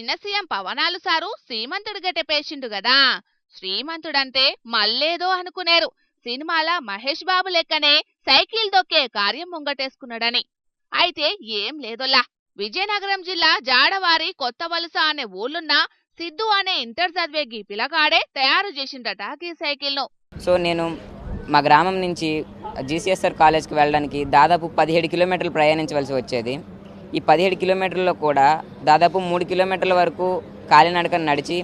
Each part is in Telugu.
చిన్న సీఎం పవనాలు సారు శ్రీమంతుడు గెటపేసిండు గదా. శ్రీమంతుడంటే మల్లేదో అనుకునేరు. సినిమాల మహేష్ బాబు లెక్కనే సైకిల్ దొక్కే కార్యం ముంగటేసుకున్నాడని. అయితే ఏం లేదోల్లా. విజయనగరం జిల్లా జాడవారి కొత్త వలస అనే ఊళ్ళున్న సిద్ధు అనే ఇంటర్ చదివే గీ పిల్లగాడే తయారు చేసిండట గీ సైకిల్ ను. సో నేను మా గ్రామం నుంచి జీసీఎస్ఆర్ కాలేజ్కి వెళ్ళడానికి దాదాపు 17 కిలోమీటర్లు ప్రయాణించవలసి వచ్చేది. ఈ 17 కిలోమీటర్లలో కూడా దాదాపు 3 కిలోమీటర్ల వరకు కాలినడకన నడిచి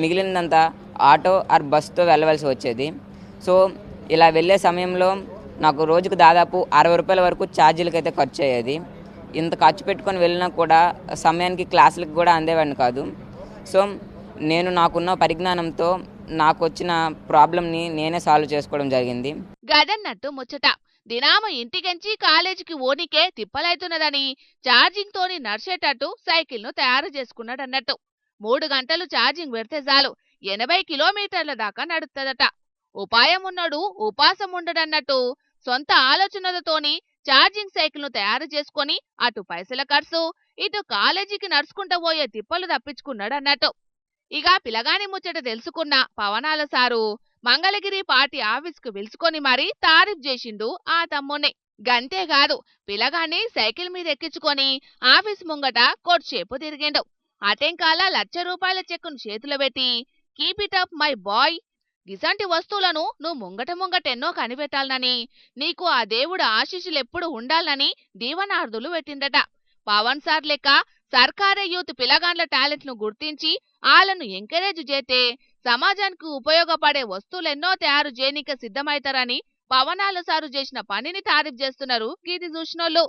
మిగిలినంతా ఆటో ఆర్ బస్తో వెళ్ళవలసి వచ్చేది. సో ఇలా వెళ్ళే సమయంలో నాకు రోజుకు దాదాపు 60 రూపాయల వరకు ఛార్జీలకి అయితే ఖర్చు అయ్యేది. ఇంత ఖర్చు పెట్టుకొని వెళ్ళినా కూడా సమయానికి క్లాసులకు కూడా అందేవాడిని కాదు. సో నేను నాకున్న పరిజ్ఞానంతో నాకు వచ్చిన ప్రాబ్లంని నేనే సాల్వ్ చేసుకోవడం జరిగింది. గదన్నట్టు ముచ్చట. దినామ ఇంటికెంచి కాలేజీకి ఓనికే తిప్పలైతున్నదని ఛార్జింగ్ తోని నడిచేటట్టు సైకిల్ ను తయారు చేసుకున్నాడన్నట్టు. 3 గంటలు ఛార్జింగ్ పెడితే చాలు 80 కిలోమీటర్ల దాకా నడుస్తుందట. ఉపాయం ఉన్నోడు ఉపాసం ఉండడన్నట్టు సొంత ఆలోచనలతోని ఛార్జింగ్ సైకిల్ ను తయారు చేసుకొని అటు పైసల ఖర్చు ఇటు కాలేజీకి నడుచుకుంటూ పోయే తిప్పలు తప్పించుకున్నాడన్నట్టు. ఇక పిలగాని ముచ్చట తెలుసుకున్న పవనాల సారు మంగళగిరి పార్టీ ఆఫీస్కు పిలుచుకొని మరీ తారీఫ్ చేసిండు ఆ తమ్ముణ్ణి. గంతేకాదు పిలగాన్ని సైకిల్ మీద ఎక్కించుకొని ఆఫీస్ ముంగట కొద్దిసేపు తిరిగిండు. అటెంకాల ₹1,00,000 చెక్కును చేతిలో పెట్టి keep it up my boy, గిసంటి వస్తువులను నువ్వు ముంగటెన్నో కనిపెట్టాలనని, నీకు ఆ దేవుడు ఆశీస్సులెప్పుడు ఉండాలని దీవనార్థులు పెట్టిండట. పవన్ సార్ లెక్క సర్కారే యూత్ పిలగాండ్ల టాలెంట్ ను గుర్తించి ఆళ్లను ఎంకరేజ్ చేస్తే సమాజానికి ఉపయోగపడే వస్తువులెన్నో తయారు చేయనీకి సిద్ధమైతారని పవనాల సారు చేసిన పనిని తారీఫ్ చేస్తున్నారు గీది చూసినోళ్ళు.